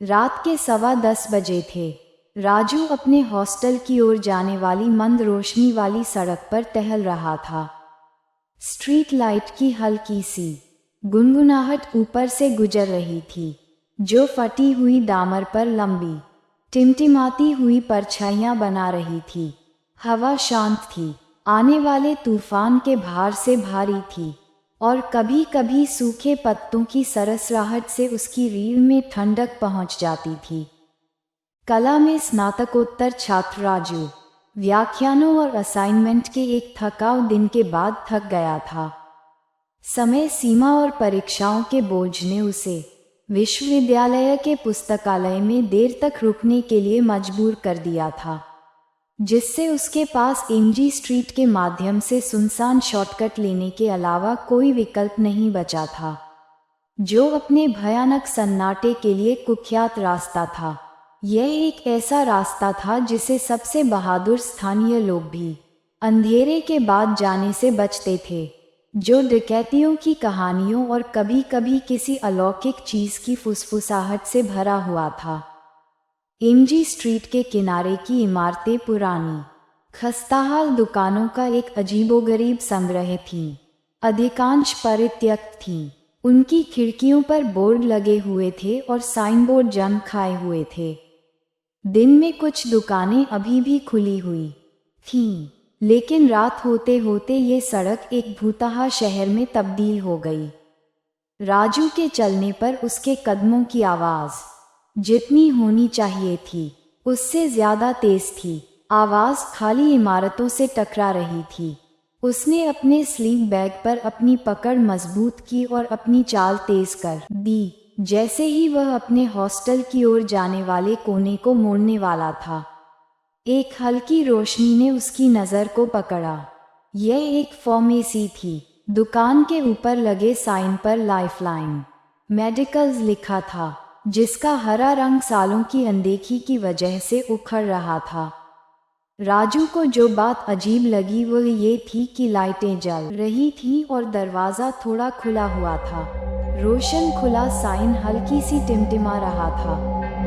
रात के 10:15 बजे थे। राजू अपने हॉस्टल की ओर जाने वाली मंद रोशनी वाली सड़क पर टहल रहा था। स्ट्रीट लाइट की हल्की सी गुनगुनाहट ऊपर से गुजर रही थी, जो फटी हुई डामर पर लंबी टिमटिमाती हुई परछाइयां बना रही थी। हवा शांत थी, आने वाले तूफान के भार से भारी थी, और कभी कभी सूखे पत्तों की सरसराहट से उसकी रीढ़ में ठंडक पहुंच जाती थी। कला में स्नातकोत्तर छात्र राजू व्याख्यानों और असाइनमेंट के एक थकाऊ दिन के बाद थक गया था। समय सीमा और परीक्षाओं के बोझ ने उसे विश्वविद्यालय के पुस्तकालय में देर तक रुकने के लिए मजबूर कर दिया था, जिससे उसके पास एमजी स्ट्रीट के माध्यम से सुनसान शॉर्टकट लेने के अलावा कोई विकल्प नहीं बचा था, जो अपने भयानक सन्नाटे के लिए कुख्यात रास्ता था। यह एक ऐसा रास्ता था जिसे सबसे बहादुर स्थानीय लोग भी अंधेरे के बाद जाने से बचते थे, जो डकैतियों की कहानियों और कभी कभी किसी अलौकिक चीज की फुसफुसाहट से भरा हुआ था। एमजी स्ट्रीट के किनारे की इमारतें पुरानी, खस्ताहाल दुकानों का एक अजीबोगरीब संग्रह थीं। अधिकांश परित्यक्त थीं। उनकी खिड़कियों पर बोर्ड लगे हुए थे और साइनबोर्ड जंग खाए हुए थे। दिन में कुछ दुकानें अभी भी खुली हुई थीं, लेकिन रात होते होते ये सड़क एक भूतहा शहर में तब्दील हो गई। राजू के चलने पर उसके कदमों की आवाज़ जितनी होनी चाहिए थी, उससे ज्यादा तेज थी। आवाज़ खाली इमारतों से टकरा रही थी। उसने अपने स्लीप बैग पर अपनी पकड़ मजबूत की और अपनी चाल तेज कर दी जैसे ही वह अपने हॉस्टल की ओर जाने वाले कोने को मोड़ने वाला था। एक हल्की रोशनी ने उसकी नज़र को पकड़ा। यह एक फार्मेसी थी। दुकान के ऊपर लगे साइन पर लाइफलाइन मेडिकल्स लिखा था, जिसका हरा रंग सालों की अनदेखी की वजह से उखड़ रहा था। राजू को जो बात अजीब लगी वह ये थी कि लाइटें जल रही थीं और दरवाज़ा थोड़ा खुला हुआ था। रोशन खुला साइन हल्की सी टिमटिमा रहा था,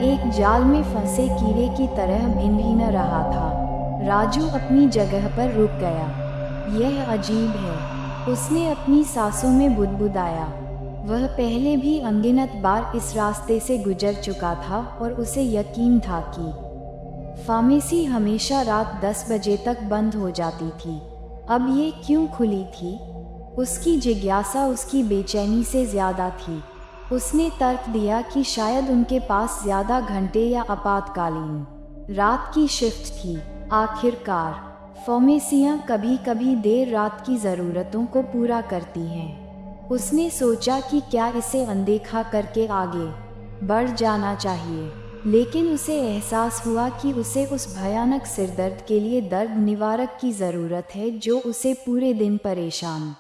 एक जाल में फंसे कीड़े की तरह भिन रहा था। राजू अपनी जगह पर रुक गया। यह अजीब है, उसने अपनी सांसों में बुदबुदाया। वह पहले भी अनगिनत बार इस रास्ते से गुजर चुका था और उसे यकीन था कि फार्मेसी हमेशा रात 10 बजे तक बंद हो जाती थी। अब ये क्यों खुली थी? उसकी जिज्ञासा उसकी बेचैनी से ज़्यादा थी। उसने तर्क दिया कि शायद उनके पास ज़्यादा घंटे या आपातकालीन रात की शिफ्ट थी। आखिरकार फार्मेसियाँ कभी कभी देर रात की ज़रूरतों को पूरा करती हैं। उसने सोचा कि क्या इसे अनदेखा करके आगे बढ़ जाना चाहिए, लेकिन उसे एहसास हुआ कि उसे उस भयानक सिरदर्द के लिए दर्द निवारक की ज़रूरत है जो उसे पूरे दिन परेशान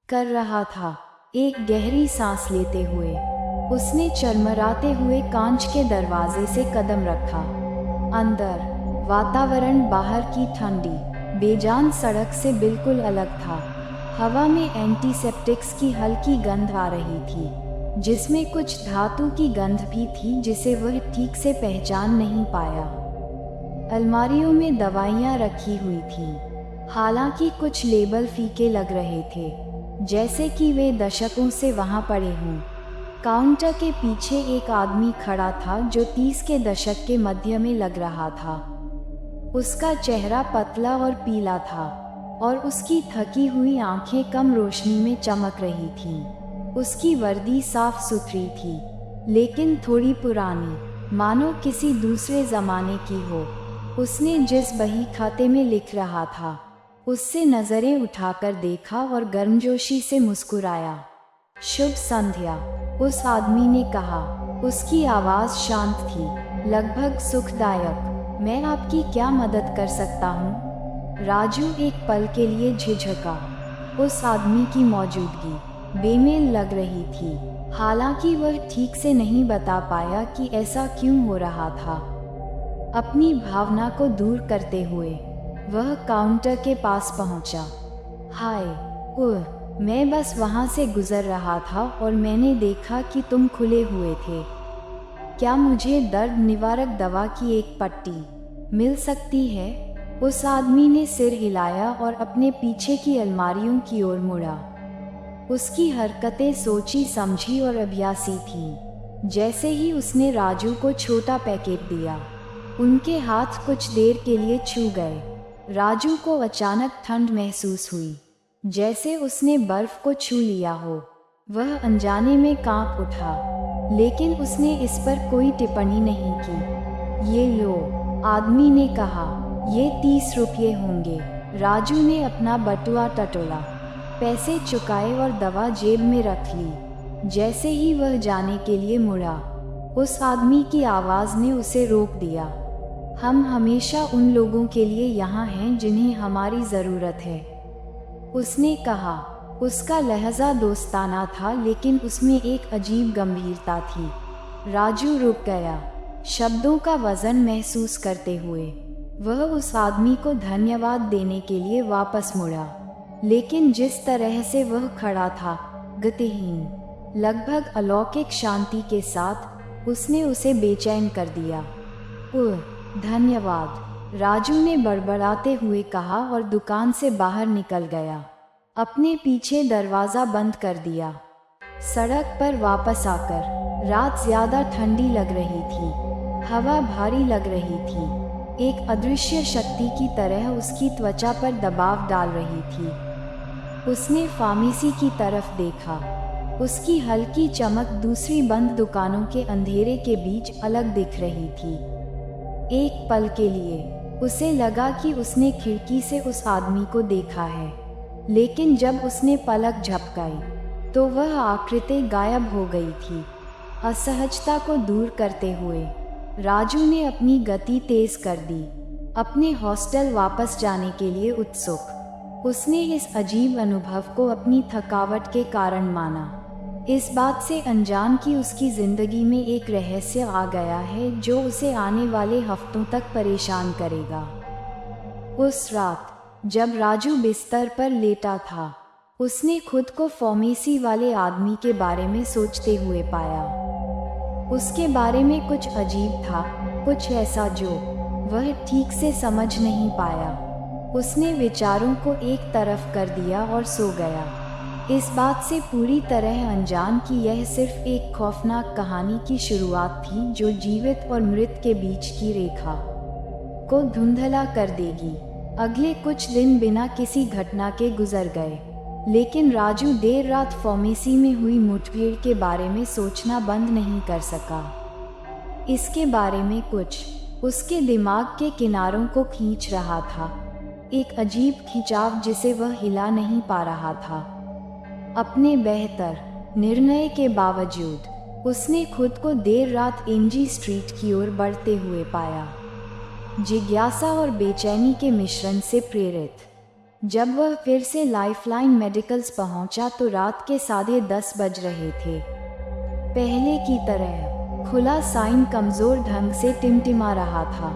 कर रहा था। एक गहरी सांस लेते हुए उसने चरमराते हुए कांच के दरवाजे से कदम रखा। अंदर वातावरण बाहर की ठंडी बेजान सड़क से बिल्कुल अलग था। हवा में एंटीसेप्टिक्स की हल्की गंध आ रही थी, जिसमें कुछ धातु की गंध भी थी जिसे वह ठीक से पहचान नहीं पाया। अलमारियों में दवाइयाँ रखी हुई थीं, हालांकि कुछ लेबल फीके लग रहे थे, जैसे कि वे दशकों से वहां पड़े हों। काउंटर के पीछे एक आदमी खड़ा था जो 30 के दशक के मध्य में लग रहा था। उसका चेहरा पतला और पीला था और उसकी थकी हुई आंखें कम रोशनी में चमक रही थीं। उसकी वर्दी साफ सुथरी थी, लेकिन थोड़ी पुरानी, मानो किसी दूसरे ज़माने की हो। उसने जिस बही खाते में लिख रहा था उससे नज़रें उठाकर देखा और गर्मजोशी से मुस्कुराया। शुभ संध्या, उस आदमी ने कहा। उसकी आवाज़ शांत थी, लगभग सुखदायक। मैं आपकी क्या मदद कर सकता हूँ? राजू एक पल के लिए झिझका। उस आदमी की मौजूदगी बेमेल लग रही थी, हालांकि वह ठीक से नहीं बता पाया कि ऐसा क्यों हो रहा था। अपनी भावना को दूर करते हुए वह काउंटर के पास पहुंचा। हाय, मैं बस वहां से गुजर रहा था और मैंने देखा कि तुम खुले हुए थे। क्या मुझे दर्द निवारक दवा की एक पट्टी मिल सकती है? उस आदमी ने सिर हिलाया और अपने पीछे की अलमारियों की ओर मुड़ा। उसकी हरकतें सोची समझी और अभ्यासी थीं। जैसे ही उसने राजू को छोटा पैकेट दिया, उनके हाथ कुछ देर के लिए छू गए। राजू को अचानक ठंड महसूस हुई, जैसे उसने बर्फ को छू लिया हो। वह अनजाने में कांप उठा, लेकिन उसने इस पर कोई टिप्पणी नहीं की। ये लो, आदमी ने कहा, ये 30 रुपये होंगे। राजू ने अपना बटुआ टटोला, पैसे चुकाए और दवा जेब में रख ली। जैसे ही वह जाने के लिए मुड़ा, उस आदमी की आवाज़ ने उसे रोक दिया। हम हमेशा उन लोगों के लिए यहाँ हैं जिन्हें हमारी ज़रूरत है, उसने कहा। उसका लहजा दोस्ताना था, लेकिन उसमें एक अजीब गंभीरता थी। राजू रुक गया, शब्दों का वज़न महसूस करते हुए। वह उस आदमी को धन्यवाद देने के लिए वापस मुड़ा, लेकिन जिस तरह से वह खड़ा था, गतिहीन, लगभग अलौकिक शांति के साथ, उसने उसे बेचैन कर दिया। ओह, धन्यवाद, राजू ने बड़बड़ाते हुए कहा और दुकान से बाहर निकल गया। अपने पीछे दरवाज़ा बंद कर दिया। सड़क पर वापस आकर, रात ज़्यादा ठंडी लग रही थी, हवा भारी लग रही थी, एक अदृश्य शक्ति की तरह उसकी त्वचा पर दबाव डाल रही थी। उसने फार्मेसी की तरफ देखा। उसकी हल्की चमक दूसरी बंद दुकानों के अंधेरे के बीच अलग दिख रही थी। एक पल के लिए उसे लगा कि उसने खिड़की से उस आदमी को देखा है, लेकिन जब उसने पलक झपकाई तो वह आकृति गायब हो गई थी। असहजता को दूर करते हुए राजू ने अपनी गति तेज कर दी, अपने हॉस्टल वापस जाने के लिए उत्सुक। उसने इस अजीब अनुभव को अपनी थकावट के कारण माना, इस बात से अनजान कि उसकी ज़िंदगी में एक रहस्य आ गया है जो उसे आने वाले हफ्तों तक परेशान करेगा। उस रात जब राजू बिस्तर पर लेटा था, उसने खुद को फार्मेसी वाले आदमी के बारे में सोचते हुए पाया। उसके बारे में कुछ अजीब था, कुछ ऐसा जो वह ठीक से समझ नहीं पाया। उसने विचारों को एक तरफ कर दिया और सो गया, इस बात से पूरी तरह अनजान कि यह सिर्फ एक खौफनाक कहानी की शुरुआत थी जो जीवित और मृत के बीच की रेखा को धुंधला कर देगी। अगले कुछ दिन बिना किसी घटना के गुजर गए, लेकिन राजू देर रात फार्मेसी में हुई मुठभेड़ के बारे में सोचना बंद नहीं कर सका। इसके बारे में कुछ उसके दिमाग के किनारों को खींच रहा था, एक अजीब खिंचाव जिसे वह हिला नहीं पा रहा था। अपने बेहतर निर्णय के बावजूद उसने खुद को देर रात एमजी स्ट्रीट की ओर बढ़ते हुए पाया, जिज्ञासा और बेचैनी के मिश्रण से प्रेरित। जब वह फिर से लाइफलाइन मेडिकल्स पहुंचा तो रात के 10:30 बज रहे थे। पहले की तरह खुला साइन कमज़ोर ढंग से टिमटिमा रहा था,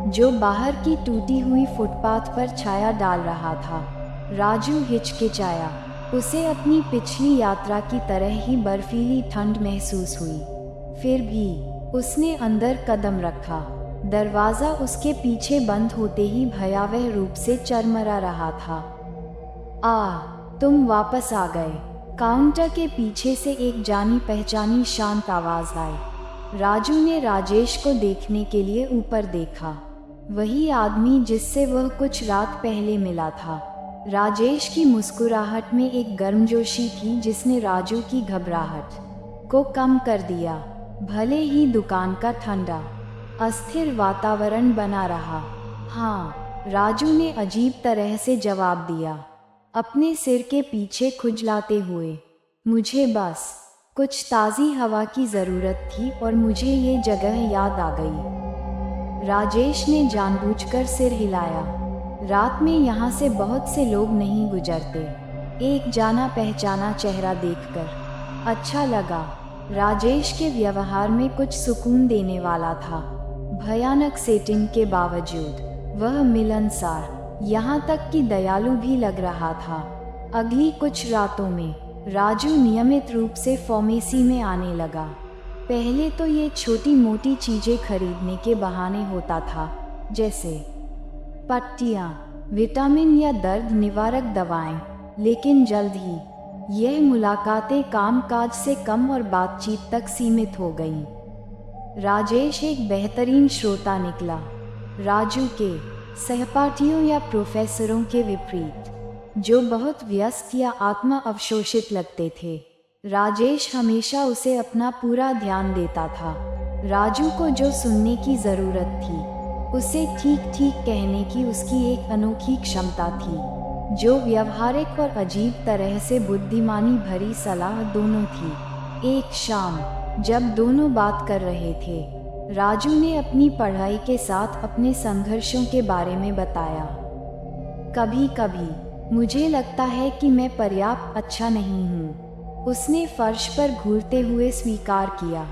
जो बाहर की टूटी हुई फुटपाथ पर छाया डाल रहा था। राजू हिचकिचाया, उसे अपनी पिछली यात्रा की तरह ही बर्फीली ठंड महसूस हुई। फिर भी उसने अंदर कदम रखा। दरवाज़ा उसके पीछे बंद होते ही भयावह रूप से चरमरा रहा था। तुम वापस आ गए। काउंटर के पीछे से एक जानी पहचानी शांत आवाज़ आई। राजू ने राजेश को देखने के लिए ऊपर देखा, वही आदमी जिससे वह कुछ रात पहले मिला था। राजेश की मुस्कुराहट में एक गर्मजोशी थी जिसने राजू की घबराहट को कम कर दिया। भले ही दुकान का ठंडा अस्थिर वातावरण बना रहा। हाँ, राजू ने अजीब तरह से जवाब दिया, अपने सिर के पीछे खुजलाते हुए। मुझे बस कुछ ताज़ी हवा की ज़रूरत थी और मुझे ये जगह याद आ गई। राजेश ने जानबूझकर सिर हिलाया। रात में यहाँ से बहुत से लोग नहीं गुजरते। एक जाना पहचाना चेहरा देखकर अच्छा लगा। राजेश के व्यवहार में कुछ सुकून देने वाला था। भयानक सेटिंग के बावजूद वह मिलनसार, यहाँ तक कि दयालु भी लग रहा था। अगली कुछ रातों में राजू नियमित रूप से फार्मेसी में आने लगा। पहले तो ये छोटी मोटी चीज़ें खरीदने के बहाने होता था, जैसे पट्टियाँ, विटामिन या दर्द निवारक दवाएं, लेकिन जल्द ही यह मुलाकातें कामकाज से कम और बातचीत तक सीमित हो गईं। राजेश एक बेहतरीन श्रोता निकला। राजू के सहपाठियों या प्रोफेसरों के विपरीत, जो बहुत व्यस्त या आत्मा अवशोषित लगते थे, राजेश हमेशा उसे अपना पूरा ध्यान देता था। राजू को जो सुनने की ज़रूरत थी, उसे ठीक ठीक कहने की उसकी एक अनोखी क्षमता थी, जो व्यवहारिक और अजीब तरह से बुद्धिमानी भरी सलाह दोनों थी। एक शाम जब दोनों बात कर रहे थे, राजू ने अपनी पढ़ाई के साथ अपने संघर्षों के बारे में बताया। कभी कभी मुझे लगता है कि मैं पर्याप्त अच्छा नहीं हूँ, उसने फर्श पर घूरते हुए स्वीकार किया।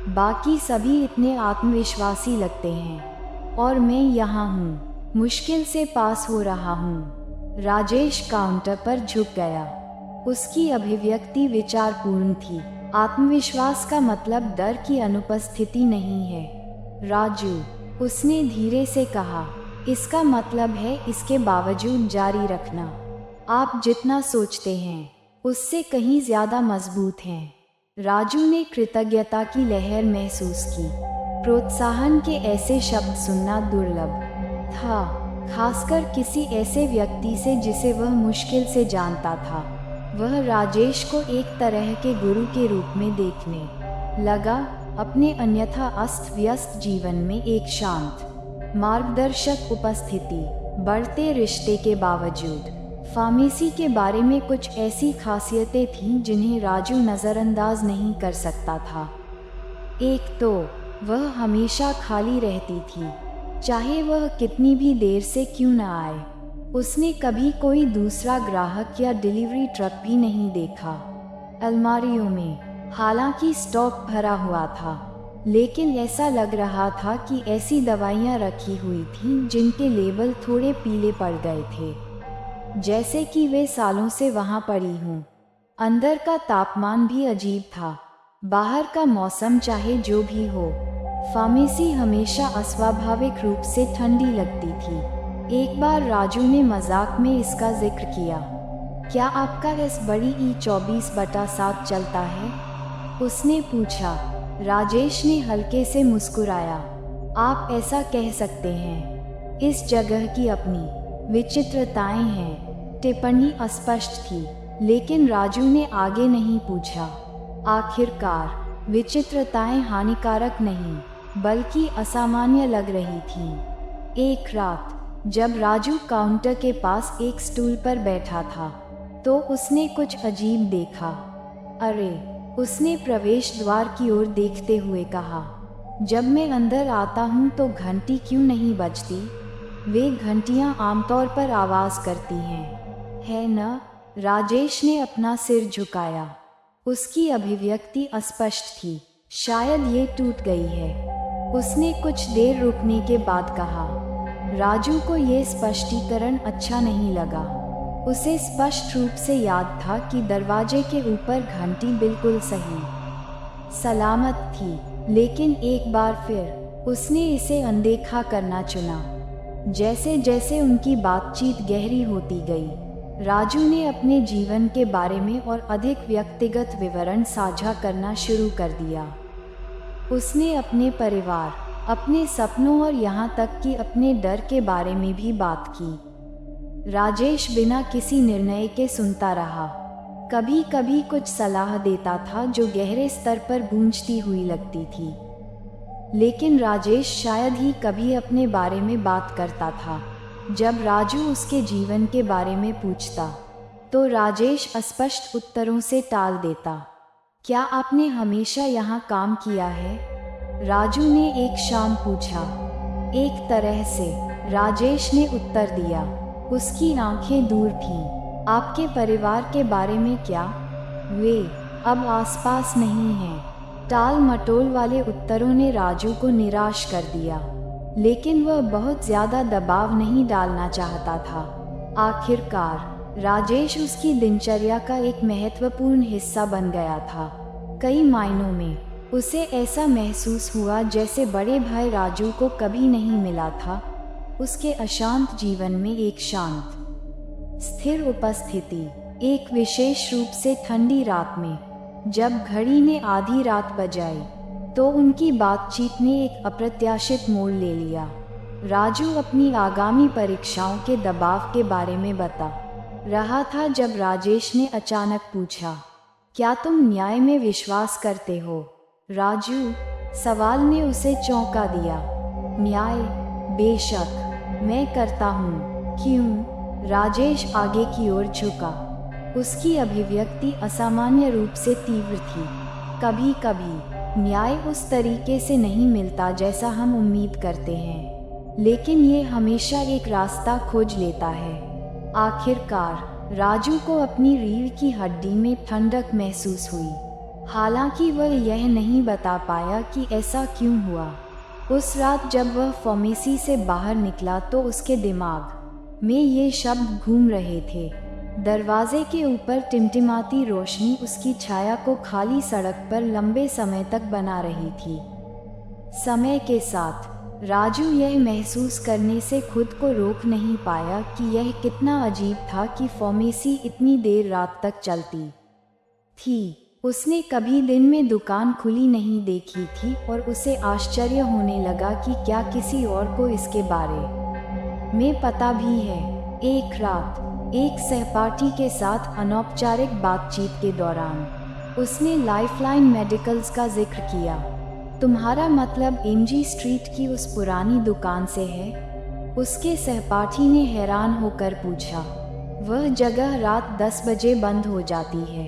बाकी सभी इतने आत्मविश्वासी लगते हैं और मैं यहाँ हूँ, मुश्किल से पास हो रहा हूँ। राजेश काउंटर पर झुक गया। उसकी अभिव्यक्ति विचारपूर्ण थी। आत्मविश्वास का मतलब डर की अनुपस्थिति नहीं है, राजू, उसने धीरे से कहा। इसका मतलब है इसके बावजूद जारी रखना। आप जितना सोचते हैं उससे कहीं ज़्यादा मजबूत हैं। राजू ने कृतज्ञता की लहर महसूस की। प्रोत्साहन के ऐसे शब्द सुनना दुर्लभ था, खासकर किसी ऐसे व्यक्ति से जिसे वह मुश्किल से जानता था। वह राजेश को एक तरह के गुरु के रूप में देखने लगा, अपने अन्यथा अस्त व्यस्त जीवन में एक शांत मार्गदर्शक उपस्थिति। बढ़ते रिश्ते के बावजूद फार्मेसी के बारे में कुछ ऐसी खासियतें थीं जिन्हें राजू नज़रअंदाज नहीं कर सकता था। एक तो वह हमेशा खाली रहती थी, चाहे वह कितनी भी देर से क्यों न आए। उसने कभी कोई दूसरा ग्राहक या डिलीवरी ट्रक भी नहीं देखा। अलमारियों में हालांकि स्टॉक भरा हुआ था, लेकिन ऐसा लग रहा था कि ऐसी दवाइयाँ रखी हुई थीं जिनके लेबल थोड़े पीले पड़ गए थे, जैसे कि वे सालों से वहाँ पड़ी हों। अंदर का तापमान भी अजीब था। बाहर का मौसम चाहे जो भी हो, फार्मेसी हमेशा अस्वाभाविक रूप से ठंडी लगती थी। एक बार राजू ने मजाक में इसका जिक्र किया। क्या आपका एस बड़ी E24/7 चलता है? उसने पूछा। राजेश ने हल्के से मुस्कुराया। आप ऐसा कह सकते हैं। इस जगह की अपनी विचित्रताएं हैं। टिप्पणी अस्पष्ट थी, लेकिन राजू ने आगे नहीं पूछा। आखिरकार विचित्रताएं हानिकारक नहीं, बल्कि असामान्य लग रही थीं। एक रात जब राजू काउंटर के पास एक स्टूल पर बैठा था, तो उसने कुछ अजीब देखा। अरे, उसने प्रवेश द्वार की ओर देखते हुए कहा, जब मैं अंदर आता हूँ तो घंटी क्यों नहीं बजती? वे घंटियाँ आमतौर पर आवाज़ करती हैं, है न? राजेश ने अपना सिर झुकाया। उसकी अभिव्यक्ति अस्पष्ट थी, शायद ये टूट गई है। उसने कुछ देर रुकने के बाद कहा। राजू को ये स्पष्टीकरण अच्छा नहीं लगा। उसे स्पष्ट रूप से याद था कि दरवाजे के ऊपर घंटी बिल्कुल सही सलामत थी, लेकिन एक बार फिर उसने इसे अनदेखा करना चुना। जैसे जैसे उनकी बातचीत गहरी होती गई, राजू ने अपने जीवन के बारे में और अधिक व्यक्तिगत विवरण साझा करना शुरू कर दिया। उसने अपने परिवार, अपने सपनों और यहाँ तक कि अपने डर के बारे में भी बात की। राजेश बिना किसी निर्णय के सुनता रहा। कभी कभी कुछ सलाह देता था जो गहरे स्तर पर गूंजती हुई लगती थी, लेकिन राजेश शायद ही कभी अपने बारे में बात करता था। जब राजू उसके जीवन के बारे में पूछता, तो राजेश अस्पष्ट उत्तरों से टाल देता। क्या आपने हमेशा यहाँ काम किया है? राजू ने एक शाम पूछा। एक तरह से, राजेश ने उत्तर दिया। उसकी आंखें दूर थीं। आपके परिवार के बारे में क्या? वे अब आसपास नहीं हैं। टाल मटोल वाले उत्तरों ने राजू को निराश कर दिया, लेकिन वह बहुत ज़्यादा दबाव नहीं डालना चाहता था। आखिरकार राजेश उसकी दिनचर्या का एक महत्वपूर्ण हिस्सा बन गया था। कई मायनों में उसे ऐसा महसूस हुआ जैसे बड़े भाई राजू को कभी नहीं मिला था। उसके अशांत जीवन में एक शांत, स्थिर उपस्थिति। एक विशेष रूप से ठंडी रात में, जब घड़ी ने आधी रात बजाई, तो उनकी बातचीत ने एक अप्रत्याशित मोड़ ले लिया। राजू अपनी आगामी परीक्षाओं के दबाव के बारे में बता रहा था जब राजेश ने अचानक पूछा, क्या तुम न्याय में विश्वास करते हो? राजू, सवाल ने उसे चौंका दिया। न्याय? बेशक, मैं करता हूँ। क्यों? राजेश आगे की ओर झुका। उसकी अभिव्यक्ति असामान्य रूप से तीव्र थी। कभी कभी न्याय उस तरीके से नहीं मिलता जैसा हम उम्मीद करते हैं, लेकिन ये हमेशा एक रास्ता खोज लेता है। आखिरकार राजू को अपनी रीढ़ की हड्डी में ठंडक महसूस हुई, हालांकि वह यह नहीं बता पाया कि ऐसा क्यों हुआ। उस रात जब वह फार्मेसी से बाहर निकला तो उसके दिमाग में ये शब्द घूम रहे थे। दरवाजे के ऊपर टिमटिमाती रोशनी उसकी छाया को खाली सड़क पर लंबे समय तक बना रही थी। समय के साथ राजू यह महसूस करने से खुद को रोक नहीं पाया कि यह कितना अजीब था कि फार्मेसी इतनी देर रात तक चलती थी। उसने कभी दिन में दुकान खुली नहीं देखी थी और उसे आश्चर्य होने लगा कि क्या किसी और को इसके बारे में पता भी है। एक रात एक सहपाठी के साथ अनौपचारिक बातचीत के दौरान उसने लाइफलाइन मेडिकल्स का जिक्र किया। तुम्हारा मतलब एमजी स्ट्रीट की उस पुरानी दुकान से है? उसके सहपाठी ने हैरान होकर पूछा। वह जगह रात 10 बजे बंद हो जाती है,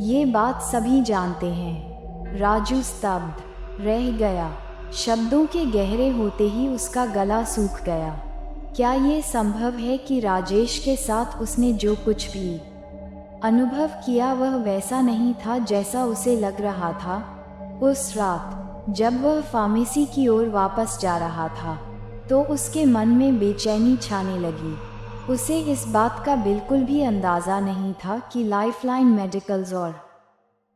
ये बात सभी जानते हैं। राजू स्तब्ध रह गया। शब्दों के गहरे होते ही उसका गला सूख गया। क्या ये संभव है कि राजेश के साथ उसने जो कुछ भी अनुभव किया वह वैसा नहीं था जैसा उसे लग रहा था? उस रात जब वह फार्मेसी की ओर वापस जा रहा था तो उसके मन में बेचैनी छाने लगी। उसे इस बात का बिल्कुल भी अंदाज़ा नहीं था कि लाइफलाइन मेडिकल्स और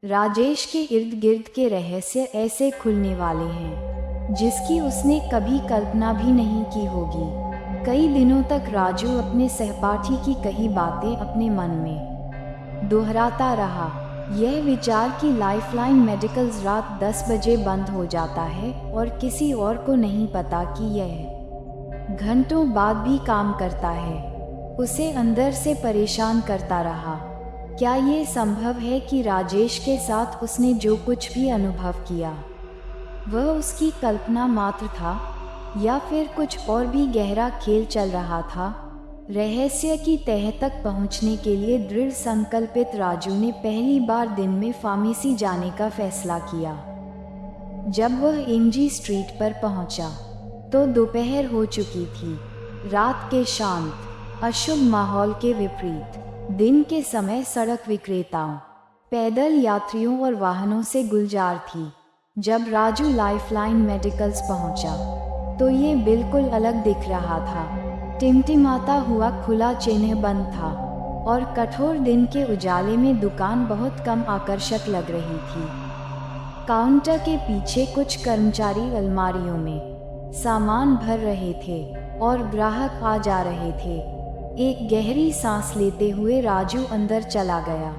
राजेश के इर्द गिर्द के रहस्य ऐसे खुलने वाले हैं जिसकी उसने कभी कल्पना भी नहीं की होगी। कई दिनों तक राजू अपने सहपाठी की कही बातें अपने मन में दोहराता रहा। यह विचार कि लाइफलाइन मेडिकल्स रात 10 बजे बंद हो जाता है और किसी और को नहीं पता कि यह घंटों बाद भी काम करता है, उसे अंदर से परेशान करता रहा। क्या ये संभव है कि राजेश के साथ उसने जो कुछ भी अनुभव किया वह उसकी कल्पना मात्र था, या फिर कुछ और भी गहरा खेल चल रहा था? रहस्य की तह तक पहुंचने के लिए दृढ़ संकल्पित राजू ने पहली बार दिन में फार्मेसी जाने का फैसला किया। जब वह एमजी स्ट्रीट पर पहुंचा तो दोपहर हो चुकी थी। रात के शांत, अशुभ माहौल के विपरीत दिन के समय सड़क विक्रेताओं, पैदल यात्रियों और वाहनों से गुलजार थी। जब राजू लाइफलाइन मेडिकल्स पहुंचा तो ये बिल्कुल अलग दिख रहा था। टिमटिमाता हुआ खुला चिन्ह बंद था और कठोर दिन के उजाले में दुकान बहुत कम आकर्षक लग रही थी। काउंटर के पीछे कुछ कर्मचारी अलमारियों में सामान भर रहे थे और ग्राहक आ जा रहे थे। एक गहरी सांस लेते हुए राजू अंदर चला गया।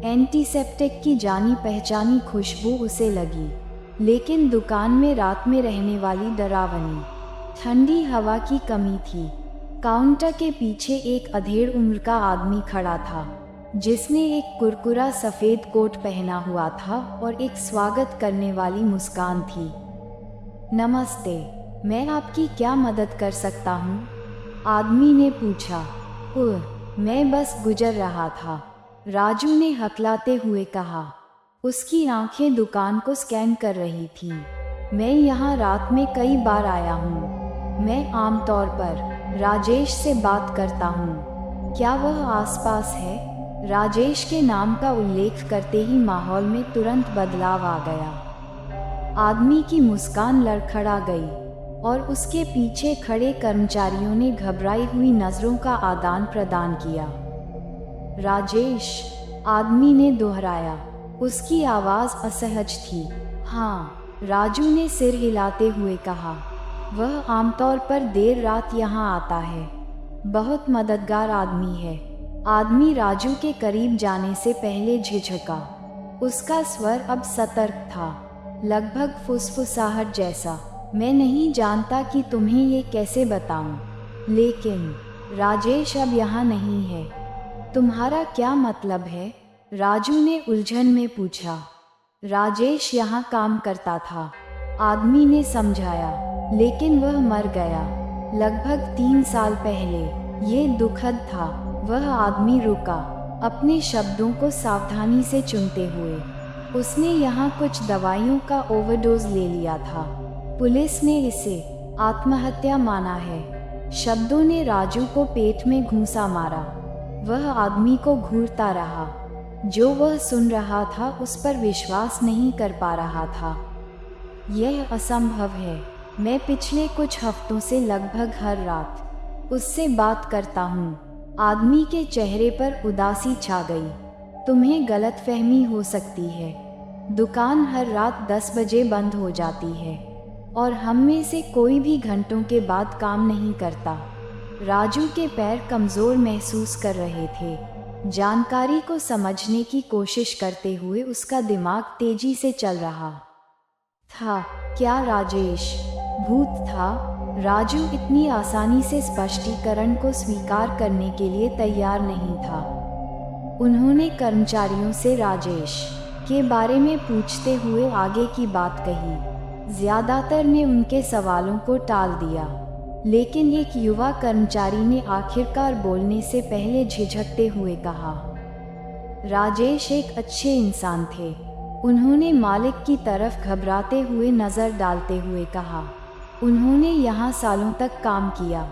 एंटीसेप्टिक की जानी पहचानी खुशबू उसे लगी, लेकिन दुकान में रात में रहने वाली डरावनी ठंडी हवा की कमी थी। काउंटर के पीछे एक अधेड़ उम्र का आदमी खड़ा था, जिसने एक कुरकुरा सफ़ेद कोट पहना हुआ था और एक स्वागत करने वाली मुस्कान थी। नमस्ते, मैं आपकी क्या मदद कर सकता हूँ? आदमी ने पूछा। मैं बस गुजर रहा था, राजू ने हकलाते हुए कहा। उसकी आंखें दुकान को स्कैन कर रही थीं। मैं यहाँ रात में कई बार आया हूँ। मैं आमतौर पर राजेश से बात करता हूँ। क्या वह आसपास है? राजेश के नाम का उल्लेख करते ही माहौल में तुरंत बदलाव आ गया। आदमी की मुस्कान लड़खड़ा गई और उसके पीछे खड़े कर्मचारियों ने घबराई हुई नजरों का आदान प्रदान किया। राजेश, आदमी ने दोहराया। उसकी आवाज़ असहज थी, हाँ, राजू ने सिर हिलाते हुए कहा। वह आमतौर पर देर रात यहाँ आता है। बहुत मददगार आदमी है। आदमी राजू के करीब जाने से पहले झिझका। उसका स्वर अब सतर्क था, लगभग फुसफुसाहट जैसा। मैं नहीं जानता कि तुम्हें ये कैसे बताऊं, लेकिन राजेश अब यहाँ नहीं है। तुम्हारा क्या मतलब है? राजू ने उलझन में पूछा। राजेश यहाँ काम करता था, आदमी ने समझाया, लेकिन वह मर गया लगभग 3 साल पहले। ये दुखद था। वह आदमी रुका, अपने शब्दों को सावधानी से चुनते हुए। उसने यहाँ कुछ दवाइयों का ओवरडोज ले लिया था। पुलिस ने इसे आत्महत्या माना है। शब्दों ने राजू को पेट में घूंसा मारा। वह आदमी को घूरता रहा। जो वह सुन रहा था उस पर विश्वास नहीं कर पा रहा था। यह असंभव है। मैं पिछले कुछ हफ्तों से लगभग हर रात उससे बात करता हूँ। आदमी के चेहरे पर उदासी छा गई। तुम्हें गलतफहमी हो सकती है। दुकान हर रात 10 बजे बंद हो जाती है और हम में से कोई भी घंटों के बाद काम नहीं करता। राजू के पैर कमज़ोर महसूस कर रहे थे। जानकारी को समझने की कोशिश करते हुए उसका दिमाग तेजी से चल रहा था। क्या राजेश भूत था? राजू इतनी आसानी से स्पष्टीकरण को स्वीकार करने के लिए तैयार नहीं था। उन्होंने कर्मचारियों से राजेश के बारे में पूछते हुए आगे की बात कही। ज्यादातर ने उनके सवालों को टाल दिया, लेकिन एक युवा कर्मचारी ने आखिरकार बोलने से पहले झिझकते हुए कहा, राजेश एक अच्छे इंसान थे। उन्होंने मालिक की तरफ घबराते हुए नज़र डालते हुए कहा, उन्होंने यहाँ सालों तक काम किया,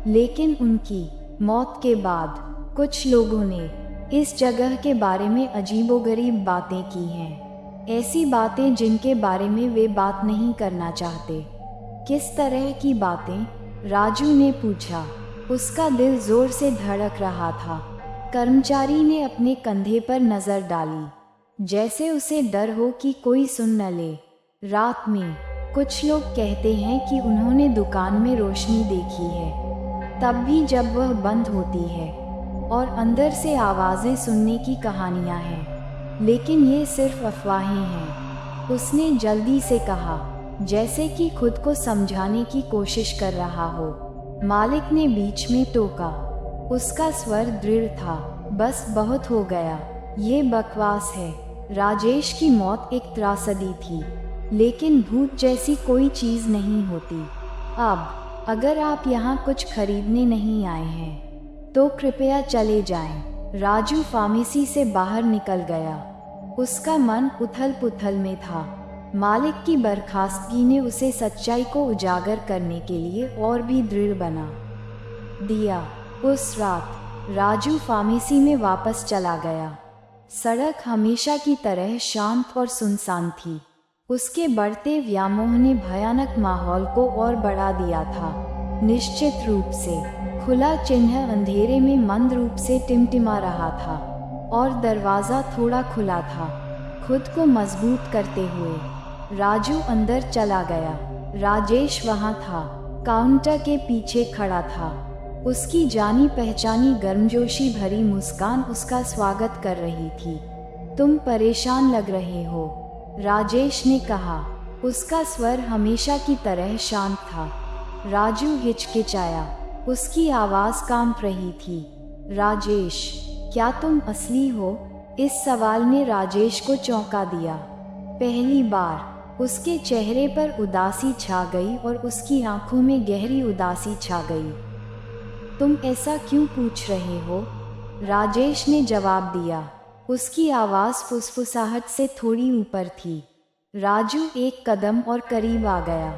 लेकिन उनकी मौत के बाद कुछ लोगों ने इस जगह के बारे में अजीबोगरीब बातें की हैं। ऐसी बातें जिनके बारे में वे बात नहीं करना चाहते। किस तरह की बातें? राजू ने पूछा। उसका दिल जोर से धड़क रहा था। कर्मचारी ने अपने कंधे पर नज़र डाली, जैसे उसे डर हो कि कोई सुन न ले। रात में कुछ लोग कहते हैं कि उन्होंने दुकान में रोशनी देखी है, तब भी जब वह बंद होती है, और अंदर से आवाज़ें सुनने की कहानियाँ हैं, लेकिन ये सिर्फ अफवाहें हैं। उसने जल्दी से कहा, जैसे कि खुद को समझाने की कोशिश कर रहा हो। मालिक ने बीच में टोका। उसका स्वर दृढ़ था, बस बहुत हो गया। ये बकवास है। राजेश की मौत एक त्रासदी थी, लेकिन भूत जैसी कोई चीज़ नहीं होती। अब अगर आप यहाँ कुछ खरीदने नहीं आए हैं तो कृपया चले जाएं। राजू फार्मेसी से बाहर निकल गया। उसका मन उथल पुथल में था। मालिक की बर्खास्तगी ने उसे सच्चाई को उजागर करने के लिए और भी दृढ़ बना दिया। उस रात राजू फार्मेसी में वापस चला गया। सड़क हमेशा की तरह शांत और सुनसान थी। उसके बढ़ते व्यामोह ने भयानक माहौल को और बढ़ा दिया था। निश्चित रूप से खुला चिन्ह अंधेरे में मंद रूप से टिमटिमा रहा था, और दरवाज़ा थोड़ा खुला था। खुद को मजबूत करते हुए राजू अंदर चला गया। राजेश वहाँ था, काउंटर के पीछे खड़ा था। उसकी जानी पहचानी गर्मजोशी भरी मुस्कान उसका स्वागत कर रही थी। तुम परेशान लग रहे हो, राजेश ने कहा। उसका स्वर हमेशा की तरह शांत था। राजू हिचकिचाया। उसकी आवाज़ कांप रही थी। राजेश, क्या तुम असली हो? इस सवाल ने राजेश को चौंका दिया। पहली बार उसके चेहरे पर उदासी छा गई और उसकी आंखों में गहरी उदासी छा गई। तुम ऐसा क्यों पूछ रहे हो? राजेश ने जवाब दिया। उसकी आवाज़ फुसफुसाहट से थोड़ी ऊपर थी। राजू एक कदम और करीब आ गया।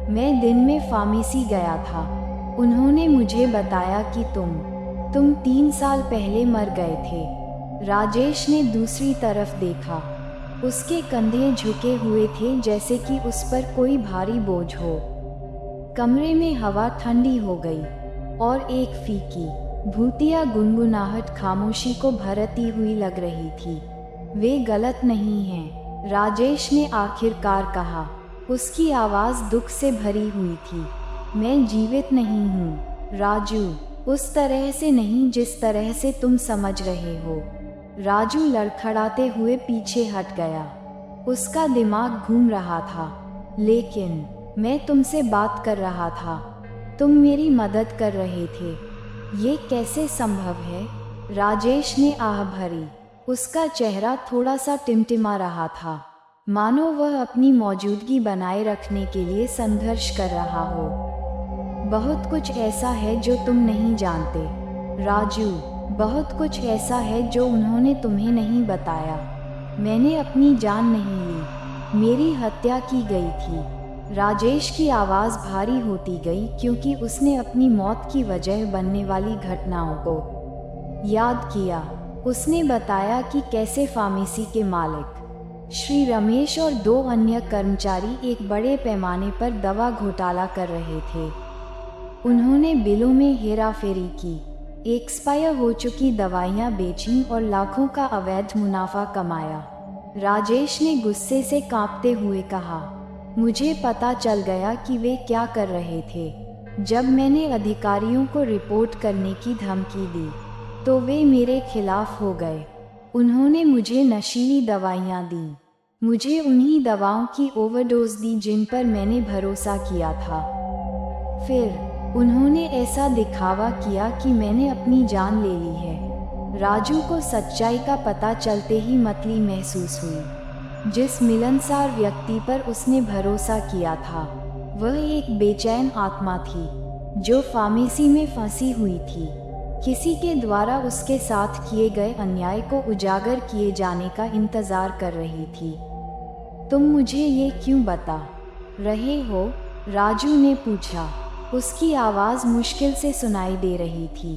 मैं दिन में फार्मेसी गया था। उन्होंने मुझे बताया कि तुम 3 साल पहले मर गए थे। राजेश ने दूसरी तरफ देखा। उसके कंधे झुके हुए थे, जैसे कि उस पर कोई भारी बोझ हो। कमरे में हवा ठंडी हो गई और एक फीकी भूतिया गुनगुनाहट खामोशी को भरती हुई लग रही थी। वे गलत नहीं हैं, राजेश ने आखिरकार कहा। उसकी आवाज़ दुख से भरी हुई थी। मैं जीवित नहीं हूँ राजू, उस तरह से नहीं जिस तरह से तुम समझ रहे हो। राजू लड़खड़ाते हुए पीछे हट गया। उसका दिमाग घूम रहा था। लेकिन मैं तुमसे बात कर रहा था, तुम मेरी मदद कर रहे थे, ये कैसे संभव है? राजेश ने आह भरी। उसका चेहरा थोड़ा सा टिमटिमा रहा था, मानो वह अपनी मौजूदगी बनाए रखने के लिए संघर्ष कर रहा हो। बहुत कुछ ऐसा है जो तुम नहीं जानते राजू, बहुत कुछ ऐसा है जो उन्होंने तुम्हें नहीं बताया। मैंने अपनी जान नहीं ली, मेरी हत्या की गई थी। राजेश की आवाज़ भारी होती गई क्योंकि उसने अपनी मौत की वजह बनने वाली घटनाओं को याद किया। उसने बताया कि कैसे फार्मेसी के मालिक श्री रमेश और 2 अन्य कर्मचारी एक बड़े पैमाने पर दवा घोटाला कर रहे थे। उन्होंने बिलों में हेराफेरी की, एक्सपायर हो चुकी दवाइयां बेचीं और लाखों का अवैध मुनाफा कमाया। राजेश ने गुस्से से कांपते हुए कहा, मुझे पता चल गया कि वे क्या कर रहे थे। जब मैंने अधिकारियों को रिपोर्ट करने की धमकी दी तो वे मेरे खिलाफ हो गए। उन्होंने मुझे नशीली दवाइयां दी, मुझे उन्हीं दवाओं की ओवरडोज दी जिन पर मैंने भरोसा किया था। फिर उन्होंने ऐसा दिखावा किया कि मैंने अपनी जान ले ली है। राजू को सच्चाई का पता चलते ही मतली महसूस हुई। जिस मिलनसार व्यक्ति पर उसने भरोसा किया था, वह एक बेचैन आत्मा थी जो फार्मेसी में फंसी हुई थी, किसी के द्वारा उसके साथ किए गए अन्याय को उजागर किए जाने का इंतजार कर रही थी। तुम मुझे ये क्यों बता रहे हो? राजू ने पूछा। उसकी आवाज़ मुश्किल से सुनाई दे रही थी।